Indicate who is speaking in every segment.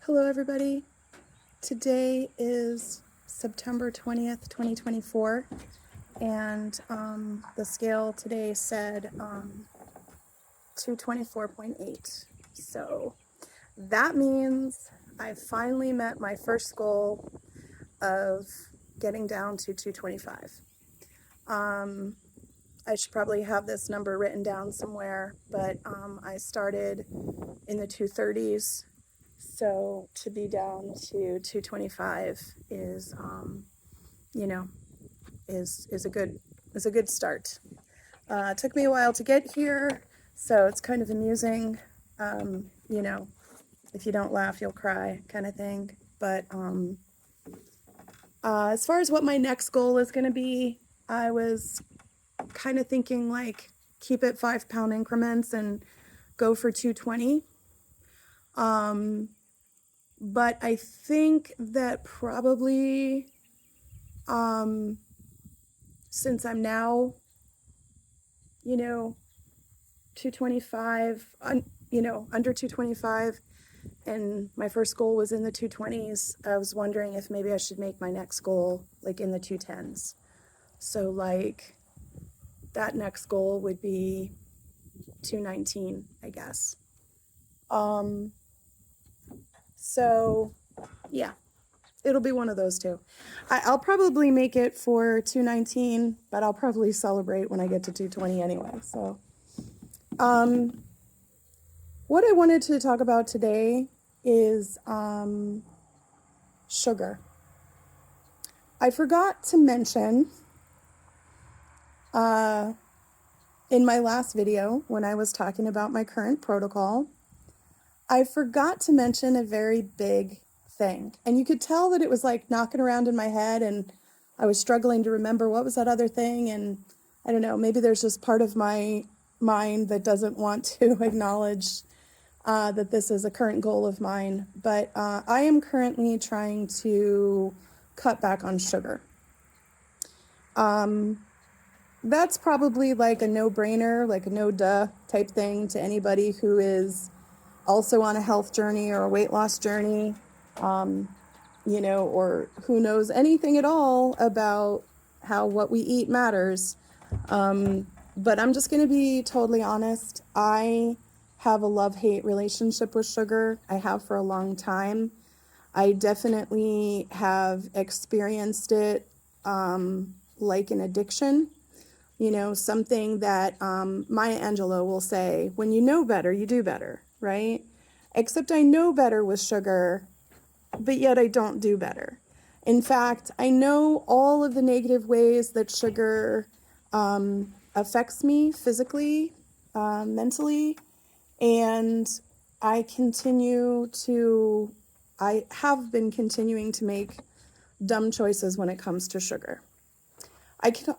Speaker 1: Hello, everybody. Today is September 20th, 2024, and the scale today said 224.8. So that means I finally met my first goal of getting down to 225. I should probably have this number written down somewhere, but I started in the 230s. So to be down to 225 is, is a good start. It took me a while to get here, so it's kind of amusing. If you don't laugh, you'll cry, kind of thing. But as far as what my next goal is going to be, I was kind of thinking like keep it 5-pound increments and go for 220. But I think that probably, since I'm now, 225, under 225, and my first goal was in the 220s, I was wondering if maybe I should make my next goal like in the 210s. So like that next goal would be 219, I guess. So yeah, it'll be one of those two. I'll probably make it for 219, but I'll probably celebrate when I get to 220 anyway. So what I wanted to talk about today is sugar. I forgot to mention in my last video when I was talking about my current protocol, I forgot to mention a very big thing. And you could tell that it was like knocking around in my head and I was struggling to remember what was that other thing. And I don't know, maybe there's just part of my mind that doesn't want to acknowledge that this is a current goal of mine. But I am currently trying to cut back on sugar. That's probably like a no-brainer, like a no-duh type thing to anybody who is also on a health journey or a weight loss journey, or who knows anything at all about how what we eat matters. But I'm just going to be totally honest. I have a love-hate relationship with sugar. I have for a long time. I definitely have experienced it like an addiction. Something that Maya Angelou will say, when you know better, you do better, right? Except I know better with sugar, but yet I don't do better. In fact, I know all of the negative ways that sugar affects me physically, mentally, and I have been continuing to make dumb choices when it comes to sugar. I can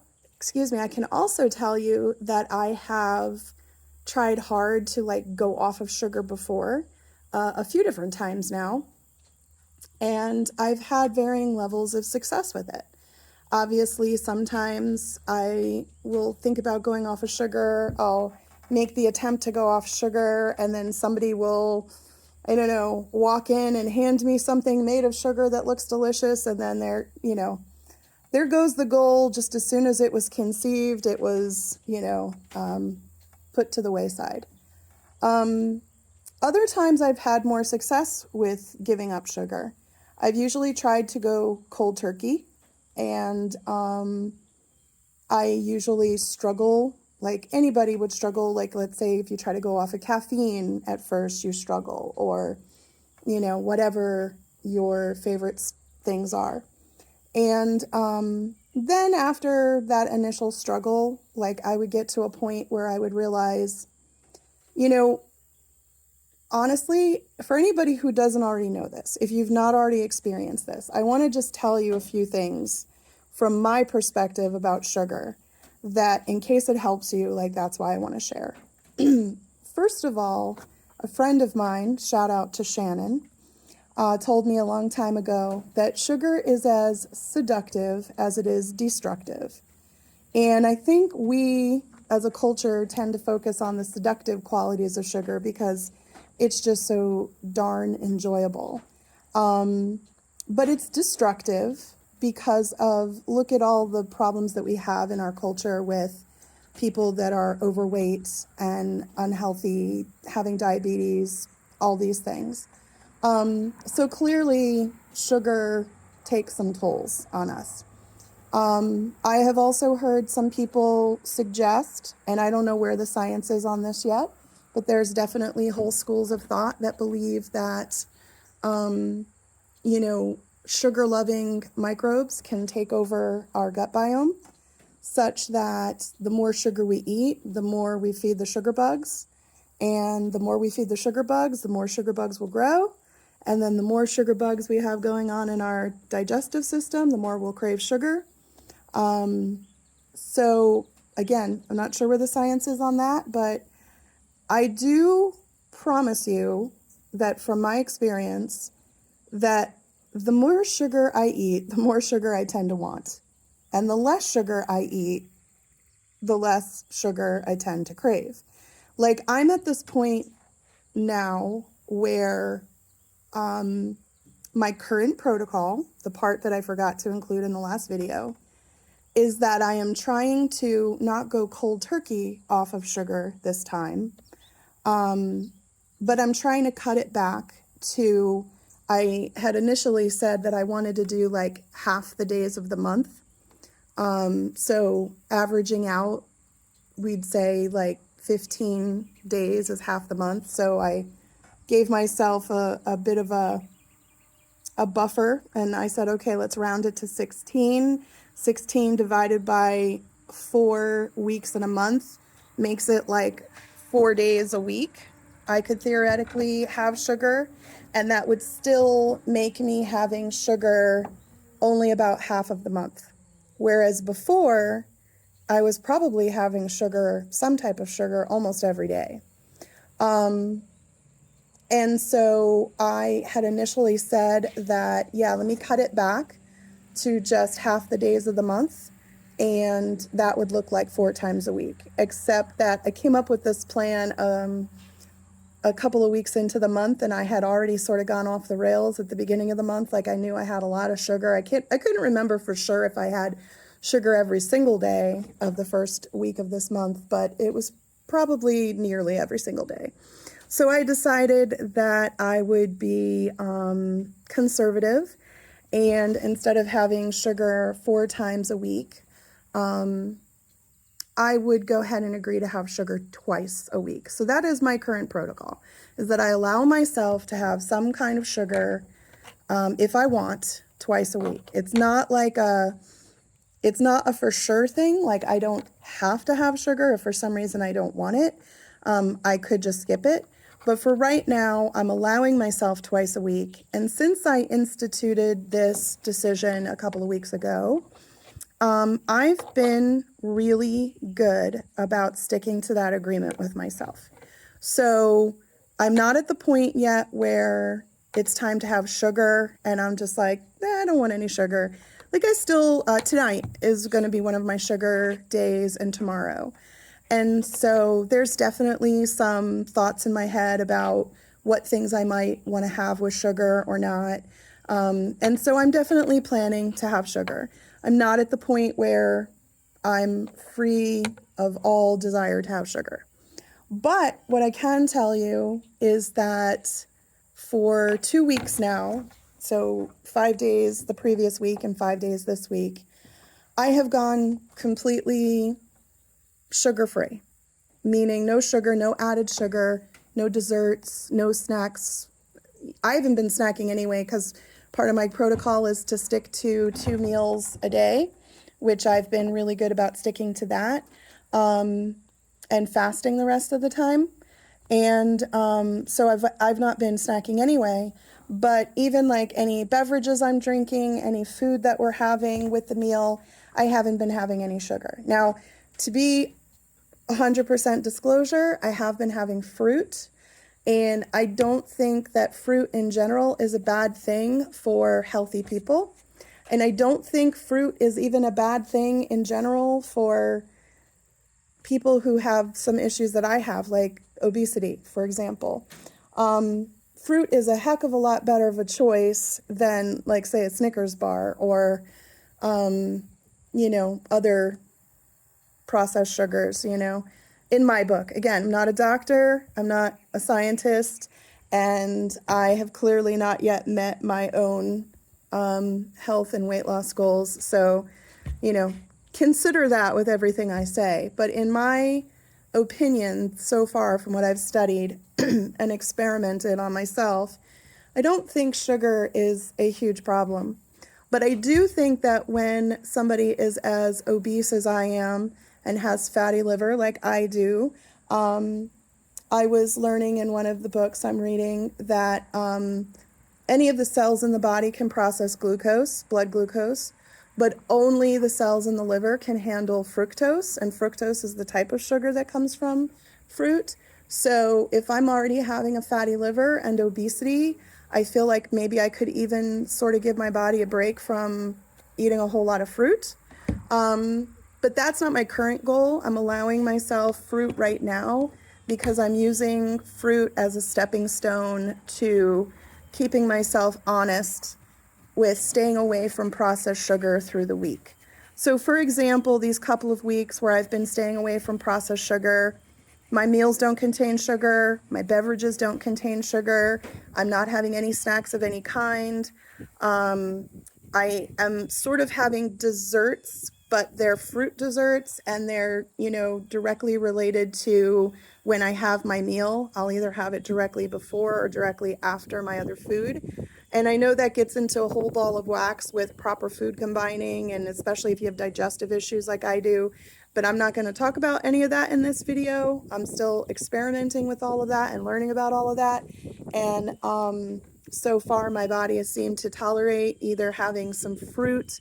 Speaker 1: also tell you that I have tried hard to like go off of sugar before, a few different times now, and I've had varying levels of success with it. Obviously, sometimes I will think about going off of sugar. I'll make the attempt to go off sugar, and then somebody will, walk in and hand me something made of sugar that looks delicious, and then there goes the goal. Just as soon as it was conceived, it was, put to the wayside. Other times I've had more success with giving up sugar. I've usually tried to go cold turkey, and I usually struggle, like anybody would struggle. Like, let's say if you try to go off of caffeine at first, you struggle, or, whatever your favorite things are. And then after that initial struggle, like I would get to a point where I would realize, honestly, for anybody who doesn't already know this, if you've not already experienced this, I want to just tell you a few things from my perspective about sugar that, in case it helps you, like that's why I want to share. First of all, a friend of mine, shout out to Shannon, told me a long time ago that sugar is as seductive as it is destructive. And I think we, as a culture, tend to focus on the seductive qualities of sugar because it's just so darn enjoyable. But it's destructive because of, look at all the problems that we have in our culture with people that are overweight and unhealthy, having diabetes, all these things. So clearly, sugar takes some tolls on us. I have also heard some people suggest, and I don't know where the science is on this yet, but there's definitely whole schools of thought that believe that, you know, sugar-loving microbes can take over our gut biome, such that the more sugar we eat, the more we feed the sugar bugs. And the more we feed the sugar bugs, the more sugar bugs will grow. And then the more sugar bugs we have going on in our digestive system, the more we'll crave sugar. So again, I'm not sure where the science is on that, but I do promise you that from my experience, that the more sugar I eat, the more sugar I tend to want. And the less sugar I eat, the less sugar I tend to crave. Like, I'm at this point now where my current protocol, the part that I forgot to include in the last video, is that I am trying to not go cold turkey off of sugar this time, but I'm trying to cut it back to, I had initially said that I wanted to do like half the days of the month. So averaging out, we'd say like 15 days is half the month. So I gave myself a bit of a buffer, and I said, okay, let's round it to 16. 16 divided by 4 weeks in a month makes it like 4 days a week. I could theoretically have sugar, and that would still make me having sugar only about half of the month. Whereas before, I was probably having sugar, some type of sugar, almost every day. And so I had initially said that, yeah, let me cut it back to just half the days of the month, and that would look like 4 times a week. Except that I came up with this plan a couple of weeks into the month, and I had already sort of gone off the rails at the beginning of the month. Like, I knew I had a lot of sugar. I couldn't remember for sure if I had sugar every single day of the first week of this month, but it was probably nearly every single day. So I decided that I would be conservative, and instead of having sugar 4 times a week, I would go ahead and agree to have sugar twice a week. So that is my current protocol, is that I allow myself to have some kind of sugar, if I want, twice a week. It's not a for sure thing. Like, I don't have to have sugar if for some reason I don't want it. I could just skip it. But for right now, I'm allowing myself twice a week. And since I instituted this decision a couple of weeks ago, I've been really good about sticking to that agreement with myself. So I'm not at the point yet where it's time to have sugar and I'm just like, I don't want any sugar. Like, I still, tonight is going to be one of my sugar days, and tomorrow. And so there's definitely some thoughts in my head about what things I might want to have with sugar or not. And so I'm definitely planning to have sugar. I'm not at the point where I'm free of all desire to have sugar. But what I can tell you is that for 2 weeks now, so 5 days the previous week and 5 days this week, I have gone completely sugar-free, meaning no sugar, no added sugar, no desserts, no snacks. I haven't been snacking anyway because part of my protocol is to stick to 2 meals a day, which I've been really good about sticking to that, and fasting the rest of the time. And so I've not been snacking anyway, but even like any beverages I'm drinking, any food that we're having with the meal, I haven't been having any sugar. Now, to be 100% disclosure, I have been having fruit, and I don't think that fruit in general is a bad thing for healthy people. And I don't think fruit is even a bad thing in general for people who have some issues that I have, like obesity, for example. fruit is a heck of a lot better of a choice than, like, say, a Snickers bar or, other processed sugars, in my book. Again, I'm not a doctor, I'm not a scientist, and I have clearly not yet met my own health and weight loss goals. So, consider that with everything I say. But in my opinion, so far from what I've studied and experimented on myself, I don't think sugar is a huge problem. But I do think that when somebody is as obese as I am and has fatty liver like I do, I was learning in one of the books I'm reading that any of the cells in the body can process glucose, blood glucose, but only the cells in the liver can handle fructose, and fructose is the type of sugar that comes from fruit. So if I'm already having a fatty liver and obesity, I feel like maybe I could even sort of give my body a break from eating a whole lot of fruit. But that's not my current goal. I'm allowing myself fruit right now because I'm using fruit as a stepping stone to keeping myself honest with staying away from processed sugar through the week. So for example, these couple of weeks where I've been staying away from processed sugar, my meals don't contain sugar, my beverages don't contain sugar, I'm not having any snacks of any kind. I am sort of having desserts, but they're fruit desserts and they're, directly related to when I have my meal. I'll either have it directly before or directly after my other food. And I know that gets into a whole ball of wax with proper food combining, and especially if you have digestive issues like I do. But I'm not going to talk about any of that in this video. I'm still experimenting with all of that and learning about all of that. And so far, my body has seemed to tolerate either having some fruit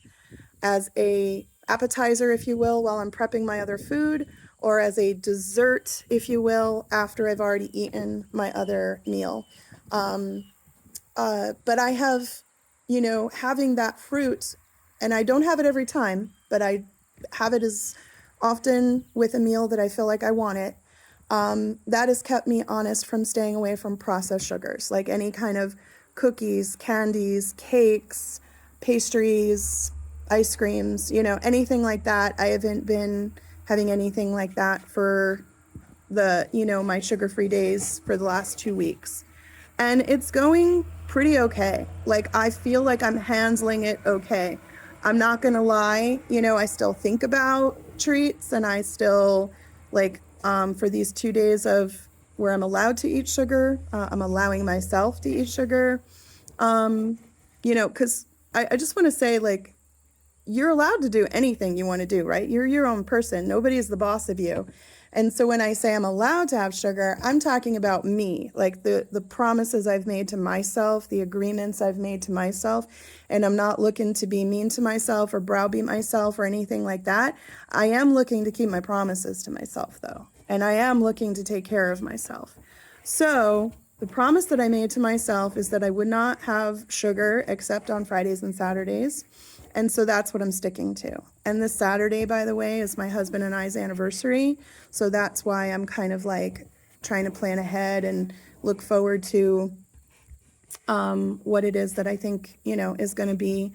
Speaker 1: as a appetizer, if you will, while I'm prepping my other food, or as a dessert, if you will, after I've already eaten my other meal. But I have, having that fruit, and I don't have it every time, but I have it as often with a meal that I feel like I want it. That has kept me honest from staying away from processed sugars, like any kind of cookies, candies, cakes, pastries, ice creams, anything like that. I haven't been having anything like that for my sugar-free days for the last 2 weeks. And it's going pretty okay. Like, I feel like I'm handling it okay. I'm not gonna lie, I still think about treats, and I still, like, for these 2 days of where I'm allowed to eat sugar, I'm allowing myself to eat sugar. Because I just want to say, like, you're allowed to do anything you want to do, right? You're your own person. Nobody is the boss of you. And so when I say I'm allowed to have sugar, I'm talking about me, like the promises I've made to myself, the agreements I've made to myself. And I'm not looking to be mean to myself or browbeat myself or anything like that. I am looking to keep my promises to myself, though. And I am looking to take care of myself. So the promise that I made to myself is that I would not have sugar except on Fridays and Saturdays. And so that's what I'm sticking to. And this Saturday, by the way, is my husband and I's anniversary. So that's why I'm kind of like trying to plan ahead and look forward to what it is that I think, is going to be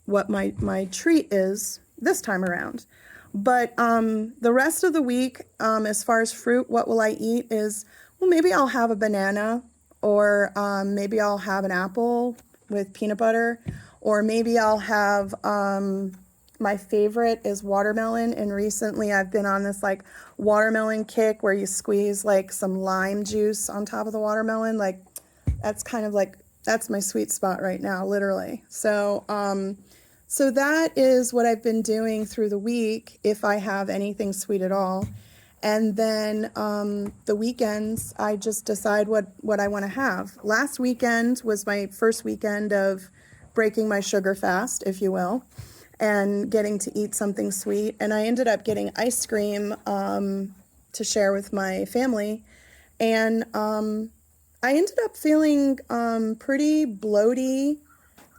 Speaker 1: what my treat is this time around. But the rest of the week, as far as fruit, what will I eat is, well, maybe I'll have a banana, or maybe I'll have an apple with peanut butter. Or maybe I'll have, my favorite is watermelon. And recently I've been on this like watermelon kick where you squeeze like some lime juice on top of the watermelon. Like, that's kind of like, that's my sweet spot right now, literally. So that is what I've been doing through the week, if I have anything sweet at all. And then the weekends, I just decide what I want to have. Last weekend was my first weekend of breaking my sugar fast, if you will, and getting to eat something sweet. And I ended up getting ice cream to share with my family. And I ended up feeling pretty bloaty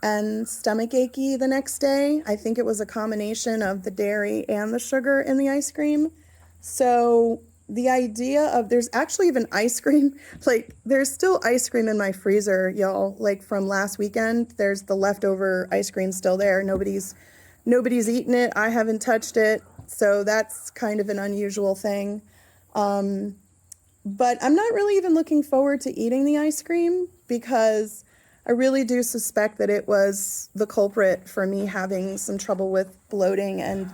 Speaker 1: and stomach achy the next day. I think it was a combination of the dairy and the sugar in the ice cream. So the idea of there's actually even ice cream, like there's still ice cream in my freezer, y'all, like from last weekend. There's the leftover ice cream still there. Nobody's eaten it. I haven't touched it. So that's kind of an unusual thing. But I'm not really even looking forward to eating the ice cream because I really do suspect that it was the culprit for me having some trouble with bloating and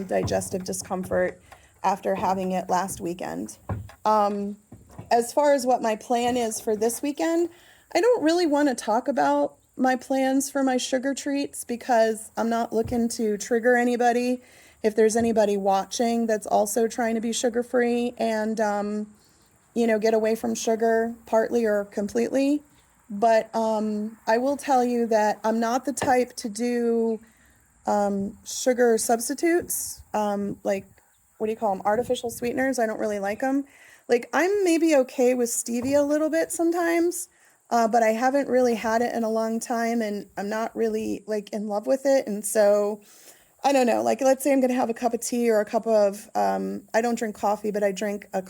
Speaker 1: digestive discomfort after having it last weekend. As far as what my plan is for this weekend, I don't really want to talk about my plans for my sugar treats because I'm not looking to trigger anybody. If there's anybody watching that's also trying to be sugar free and get away from sugar partly or completely. But I will tell you that I'm not the type to do sugar substitutes, like, what do you call them? Artificial sweeteners. I don't really like them. Like, I'm maybe okay with stevia a little bit sometimes, but I haven't really had it in a long time, and I'm not really, like, in love with it. And so, I don't know, like, let's say I'm going to have a cup of tea or a cup of, I don't drink coffee, but I drink a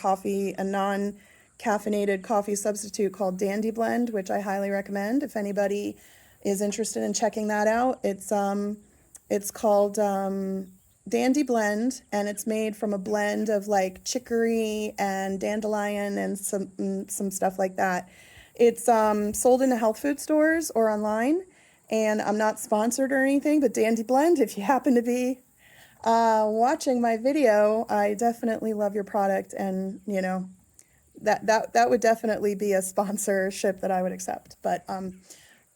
Speaker 1: non-caffeinated coffee substitute called Dandy Blend, which I highly recommend if anybody is interested in checking that out. It's called Dandy Blend, and it's made from a blend of like chicory and dandelion and some stuff like that. It's sold in the health food stores or online, and I'm not sponsored or anything, but Dandy Blend, if you happen to be watching my video, I definitely love your product, and that would definitely be a sponsorship that I would accept. But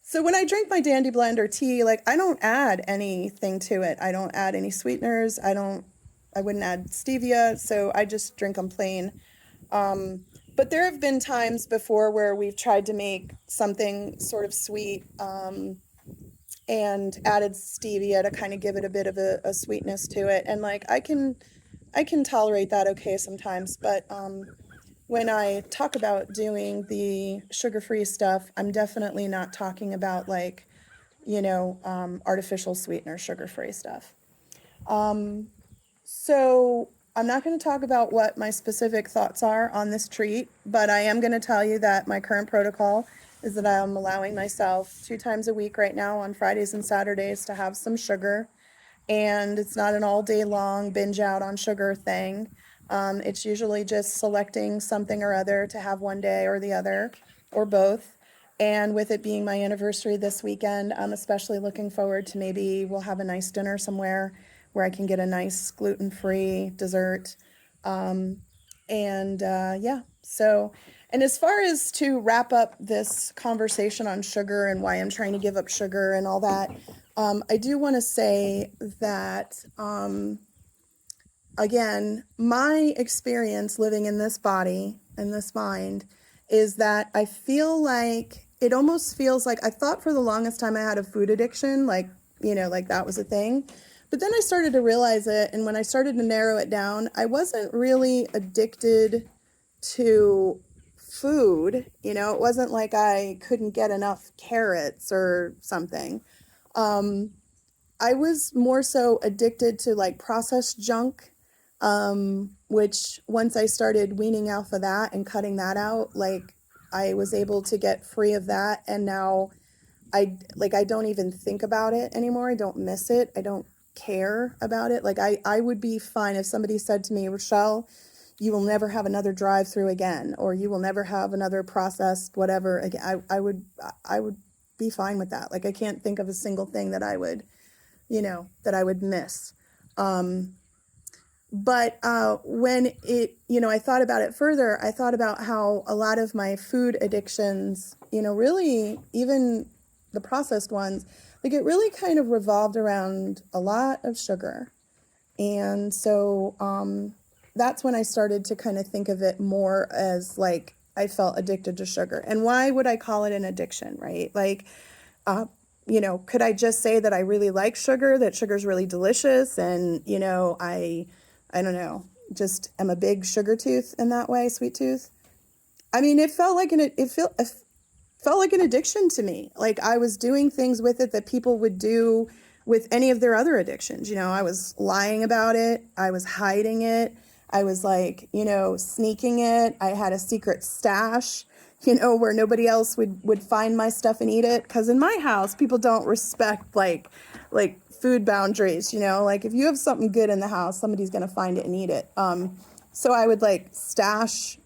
Speaker 1: so when I drink my Dandy Blend or tea, like, I don't add anything to it. I don't add any sweeteners. I wouldn't add stevia, so I just drink them plain. But there have been times before where we've tried to make something sort of sweet and added stevia to kind of give it a bit of a sweetness to it. And like I can tolerate that okay sometimes, but when I talk about doing the sugar-free stuff, I'm definitely not talking about like, artificial sweetener sugar-free stuff. So I'm not going to talk about what my specific thoughts are on this treat, but I am going to tell you that my current protocol is that I'm allowing myself 2 times a week right now on Fridays and Saturdays to have some sugar. And it's not an all day long binge out on sugar thing. It's usually just selecting something or other to have one day or the other, or both. And with it being my anniversary this weekend, I'm especially looking forward to maybe we'll have a nice dinner somewhere where I can get a nice gluten-free dessert. Yeah, so, and as far as to wrap up this conversation on sugar and why I'm trying to give up sugar and all that, I do want to say that, again, my experience living in this body and this mind is that I feel like it almost feels like I thought for the longest time I had a food addiction, like, like that was a thing. But then I started to realize it, and when I started to narrow it down, I wasn't really addicted to food. It wasn't like I couldn't get enough carrots or something. I was more so addicted to like processed junk, which once I started weaning off of that and cutting that out, like I was able to get free of that. And now I don't even think about it anymore. I don't miss it. I don't care about it. Like I would be fine if somebody said to me, Rochelle, you will never have another drive-through again, or you will never have another processed whatever again. I would be fine with that. Like I can't think of a single thing that I would miss. But when I thought about it further, I thought about how a lot of my food addictions, really even the processed ones, like it really kind of revolved around a lot of sugar. And so that's when I started to kind of think of it more as like I felt addicted to sugar. And why would I call it an addiction, right? Like, could I just say that I really like sugar, that sugar's really delicious, and, I don't know, just am a big sugar tooth in that way, sweet tooth? I mean, it felt like an addiction to me. Like I was doing things with it that people would do with any of their other addictions. I was lying about it. I was hiding it. I was like, sneaking it. I had a secret stash, where nobody else would find my stuff and eat it. Because in my house, people don't respect like food boundaries, like if you have something good in the house, somebody's going to find it and eat it. So I would like stash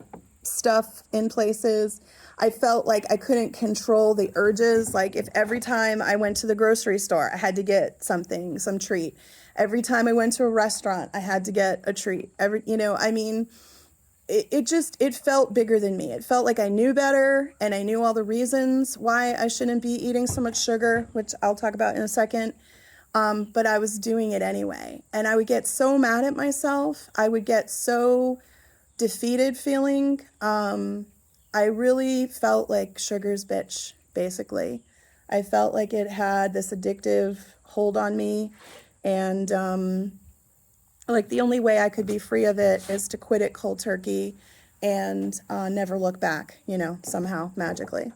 Speaker 1: stuff in places. I felt like I couldn't control the urges. Like if every time I went to the grocery store, I had to get something, some treat. Every time I went to a restaurant, I had to get a treat. It felt bigger than me. It felt like I knew better and I knew all the reasons why I shouldn't be eating so much sugar, which I'll talk about in a second. But I was doing it anyway. And I would get so mad at myself. I would get so defeated feeling. I really felt like sugar's bitch, basically. I felt like it had this addictive hold on me. And like the only way I could be free of it is to quit it cold turkey and never look back, somehow magically.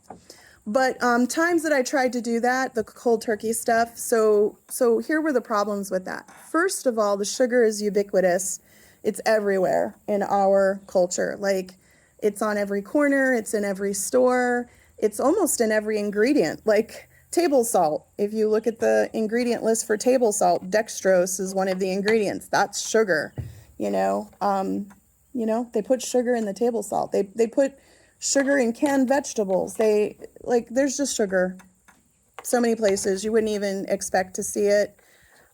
Speaker 1: But times that I tried to do that, the cold turkey stuff, so here were the problems with that. First of all, the sugar is ubiquitous. It's everywhere in our culture. Like, it's on every corner, it's in every store, it's almost in every ingredient. Like table salt, if you look at the ingredient list for table salt, dextrose is one of the ingredients. That's sugar, they put sugar in the table salt. They put sugar in canned vegetables. There's just sugar so many places you wouldn't even expect to see it.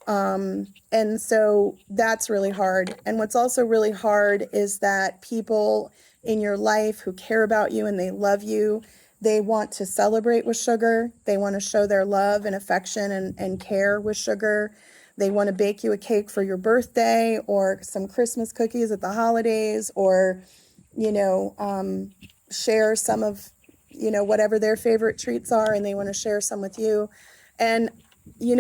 Speaker 1: And so that's really hard. And what's also really hard is that people in your life who care about you and they love you, they want to celebrate with sugar. They want to show their love and affection and care with sugar. They want to bake you a cake for your birthday or some Christmas cookies at the holidays, or, share some of, whatever their favorite treats are, and they want to share some with you. And, you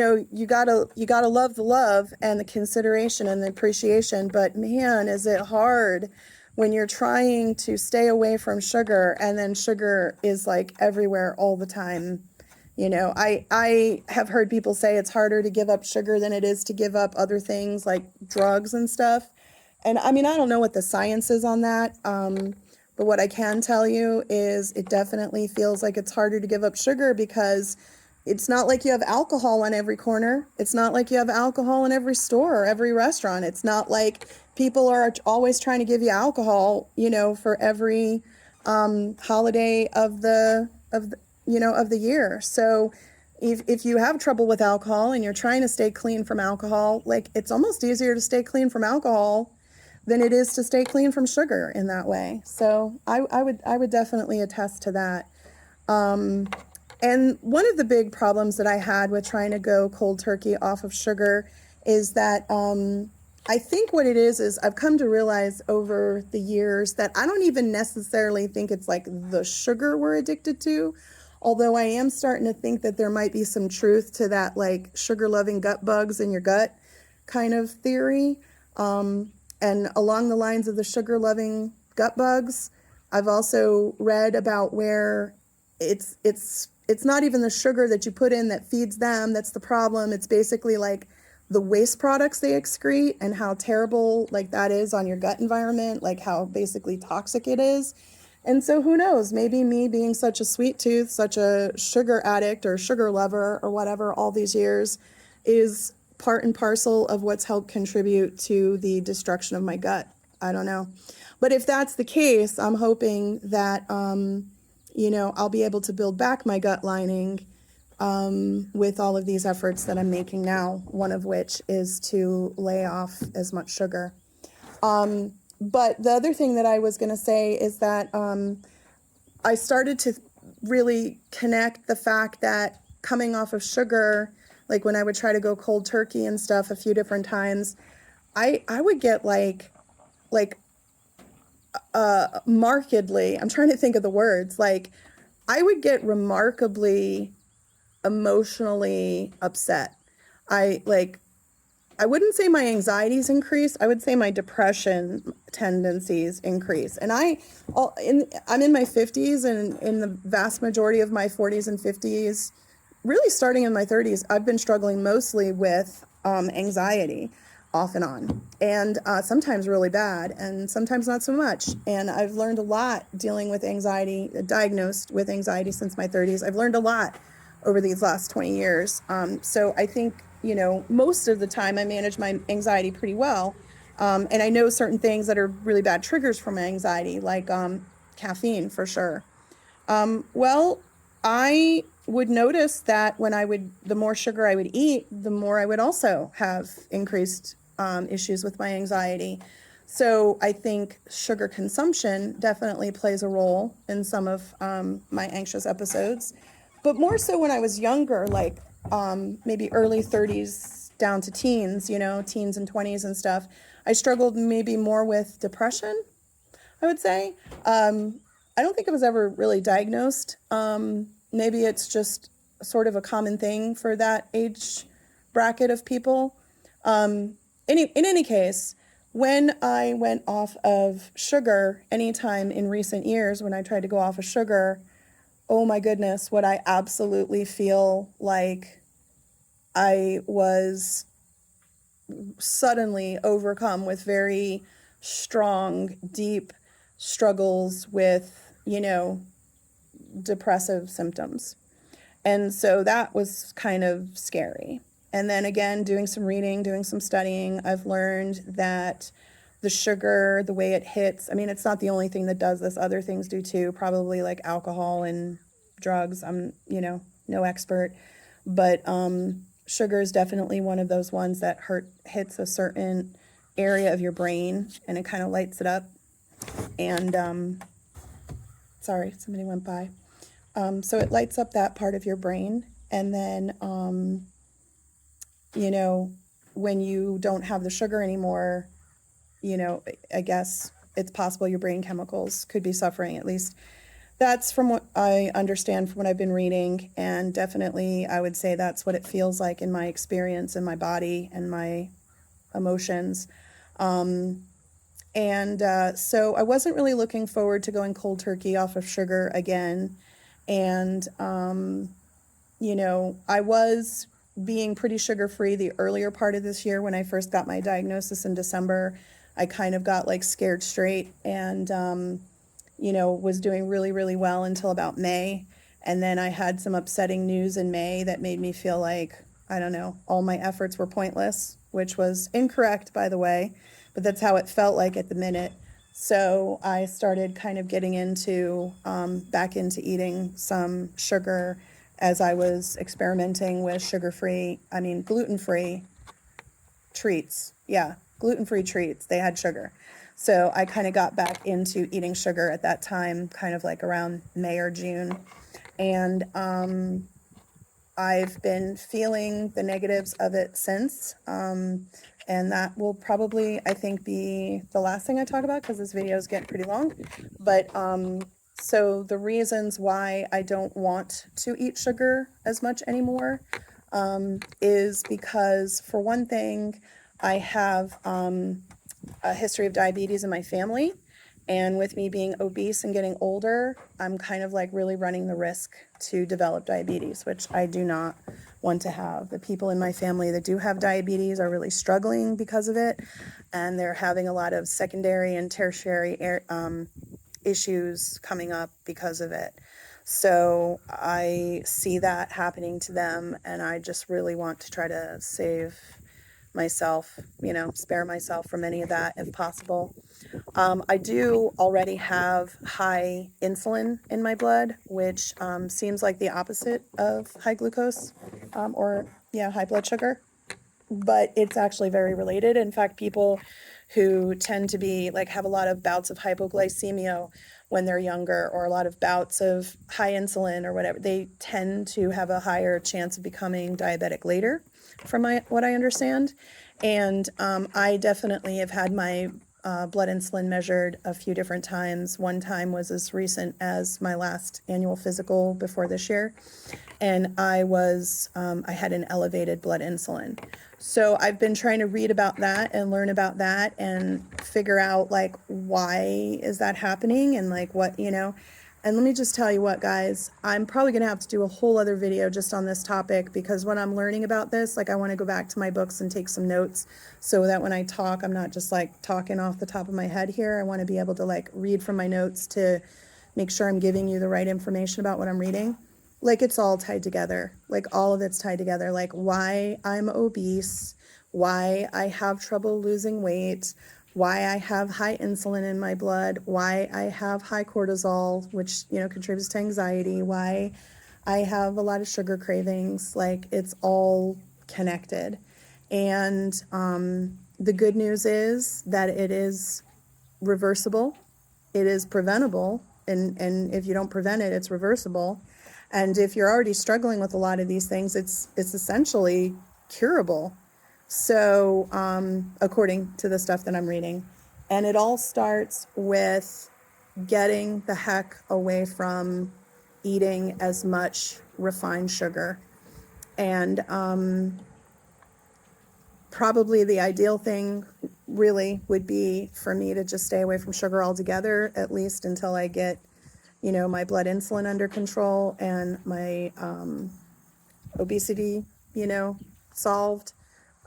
Speaker 1: gotta love the love and the consideration and the appreciation, but man, is it hard when you're trying to stay away from sugar and then sugar is like everywhere all the time. I have heard people say it's harder to give up sugar than it is to give up other things like drugs and stuff. And I mean, I don't know what the science is on that. But what I can tell you is it definitely feels like it's harder to give up sugar because it's not like you have alcohol on every corner. It's not like you have alcohol in every store or every restaurant. It's not like people are always trying to give you alcohol, for every holiday of the year. So if you have trouble with alcohol and you're trying to stay clean from alcohol, like it's almost easier to stay clean from alcohol than it is to stay clean from sugar in that way. So I would definitely attest to that. And one of the big problems that I had with trying to go cold turkey off of sugar is that I think what it is I've come to realize over the years that I don't even necessarily think it's like the sugar we're addicted to, although I am starting to think that there might be some truth to that, like sugar-loving gut bugs in your gut kind of theory. And along the lines of the sugar-loving gut bugs, I've also read about where it's not even the sugar that you put in that feeds them that's the problem. It's basically like the waste products they excrete and how terrible like that is on your gut environment, like how basically toxic it is. And so who knows, maybe me being such a sweet tooth, such a sugar addict or sugar lover or whatever all these years is part and parcel of what's helped contribute to the destruction of my gut. I don't know. But if that's the case, I'm hoping that, I'll be able to build back my gut lining with all of these efforts that I'm making now, one of which is to lay off as much sugar. But the other thing that I was going to say is that I started to really connect the fact that coming off of sugar, like when I would try to go cold turkey and stuff a few different times, I would get markedly, I'm trying to think of the words, like I would get remarkably emotionally upset. I wouldn't say my anxieties increase. I would say my depression tendencies increase. And I'm in my 50s, and in the vast majority of my 40s and 50s, really starting in my 30s, I've been struggling mostly with anxiety. off and on, and sometimes really bad, and sometimes not so much. And I've learned a lot dealing with anxiety, diagnosed with anxiety since my 30s. I've learned a lot over these last 20 years. So I think, most of the time I manage my anxiety pretty well. And I know certain things that are really bad triggers for my anxiety, like caffeine for sure. Well, I would notice that the more sugar I would eat, the more I would also have increased issues with my anxiety. So I think sugar consumption definitely plays a role in some of my anxious episodes, but more so when I was younger, like maybe early 30s down to teens, teens and 20s and stuff. I struggled maybe more with depression, I would say. I don't think it was ever really diagnosed. Maybe it's just sort of a common thing for that age bracket of people. In any case, when I went off of sugar, anytime in recent years when I tried to go off of sugar, oh my goodness, what I absolutely feel like I was suddenly overcome with very strong, deep struggles with, depressive symptoms. And so that was kind of scary. And then again, doing some reading, doing some studying, I've learned that the sugar, the way it hits, I mean, it's not the only thing that does this. Other things do too, probably like alcohol and drugs. I'm, no expert. But sugar is definitely one of those ones that hits a certain area of your brain and it kind of lights it up. And sorry, somebody went by. So it lights up that part of your brain. And then, when you don't have the sugar anymore, I guess it's possible your brain chemicals could be suffering. At least that's from what I understand from what I've been reading. And definitely I would say that's what it feels like in my experience, in my body and my emotions. So I wasn't really looking forward to going cold turkey off of sugar again. And, I was being pretty sugar-free the earlier part of this year when I first got my diagnosis in December. I kind of got like scared straight and, was doing really, really well until about May. And then I had some upsetting news in May that made me feel like, I don't know, all my efforts were pointless, which was incorrect, by the way, but that's how it felt like at the minute. So I started kind of getting back into eating some sugar as I was experimenting with gluten-free treats. Yeah, gluten-free treats. They had sugar. So I kind of got back into eating sugar at that time, kind of like around May or June. And I've been feeling the negatives of it since. And that will probably, I think, be the last thing I talk about because this video is getting pretty long. But so the reasons why I don't want to eat sugar as much anymore is because, for one thing, I have a history of diabetes in my family. And with me being obese and getting older, I'm kind of like really running the risk to develop diabetes, which I do not want to have. The people in my family that do have diabetes are really struggling because of it, and they're having a lot of secondary and tertiary issues coming up because of it. So I see that happening to them, and I just really want to try to save myself, spare myself from any of that if possible. I do already have high insulin in my blood, which seems like the opposite of high glucose high blood sugar, but it's actually very related. In fact, people who tend to be have a lot of bouts of hypoglycemia when they're younger, or a lot of bouts of high insulin or whatever, they tend to have a higher chance of becoming diabetic later, from what I understand. And I definitely have had my blood insulin measured a few different times. One time was as recent as my last annual physical before this year, and I had an elevated blood insulin. So I've been trying to read about that and learn about that and figure out why is that happening, and what, And let me just tell you what, guys, I'm probably going to have to do a whole other video just on this topic, because when I'm learning about this, like, I want to go back to my books and take some notes so that when I talk, I'm not just like talking off the top of my head here. I want to be able to like read from my notes to make sure I'm giving you the right information about what I'm reading. Like, it's all tied together. Like, all of it's tied together. Like, why I'm obese, why I have trouble losing weight, why I have high insulin in my blood, why I have high cortisol, which, contributes to anxiety, why I have a lot of sugar cravings. Like, it's all connected. And the good news is that it is reversible, it is preventable, and if you don't prevent it, it's reversible. And if you're already struggling with a lot of these things, it's essentially curable. So, according to the stuff that I'm reading, and it all starts with getting the heck away from eating as much refined sugar. And probably the ideal thing really would be for me to just stay away from sugar altogether, at least until I get, my blood insulin under control and my obesity, solved.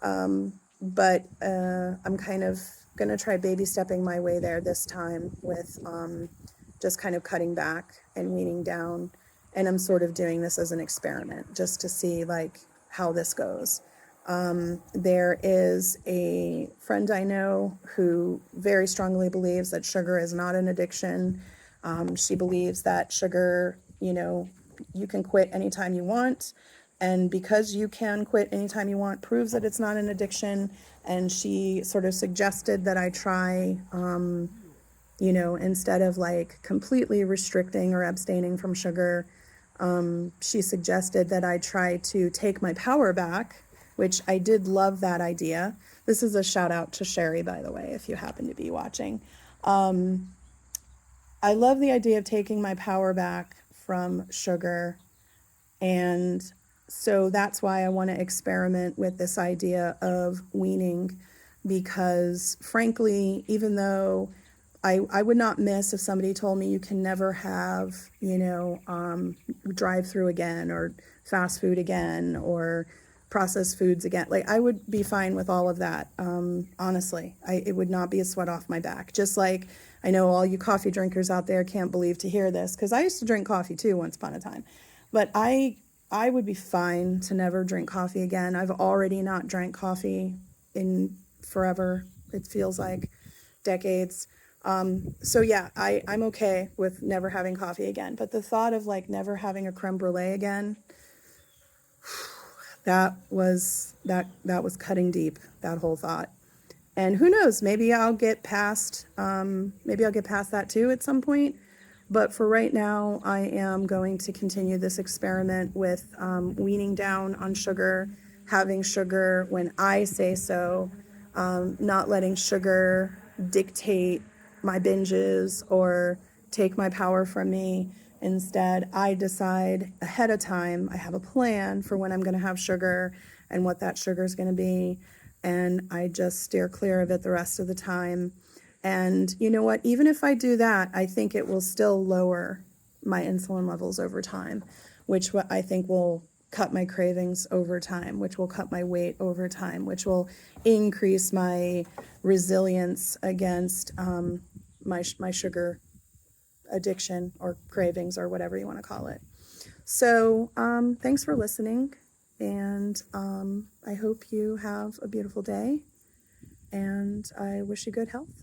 Speaker 1: But I'm kind of going to try baby stepping my way there this time with just kind of cutting back and weaning down. And I'm sort of doing this as an experiment just to see like how this goes. There is a friend I know who very strongly believes that sugar is not an addiction. She believes that sugar, you can quit anytime you want. And because you can quit anytime you want proves that it's not an addiction. And she sort of suggested that I try, instead of like completely restricting or abstaining from sugar, she suggested that I try to take my power back, which I did love that idea. This is a shout out to Sherry, by the way, if you happen to be watching. I love the idea of taking my power back from sugar. And so that's why I want to experiment with this idea of weaning, because frankly, even though I would not miss if somebody told me you can never have, drive through again or fast food again or processed foods again. Like, I would be fine with all of that. Honestly, it would not be a sweat off my back. Just like I know all you coffee drinkers out there can't believe to hear this, because I used to drink coffee too once upon a time. But I would be fine to never drink coffee again. I've already not drank coffee in forever. It feels like decades. So yeah, I'm okay with never having coffee again. But the thought of like never having a creme brulee again, that was cutting deep, that whole thought. And who knows, maybe I'll get past that too at some point. But for right now, I am going to continue this experiment with weaning down on sugar, having sugar when I say so, not letting sugar dictate my binges or take my power from me. Instead, I decide ahead of time. I have a plan for when I'm going to have sugar and what that sugar is going to be. And I just steer clear of it the rest of the time. And you know what? Even if I do that, I think it will still lower my insulin levels over time, which I think will cut my cravings over time, which will cut my weight over time, which will increase my resilience against my sugar addiction or cravings or whatever you want to call it. So thanks for listening, and I hope you have a beautiful day, and I wish you good health.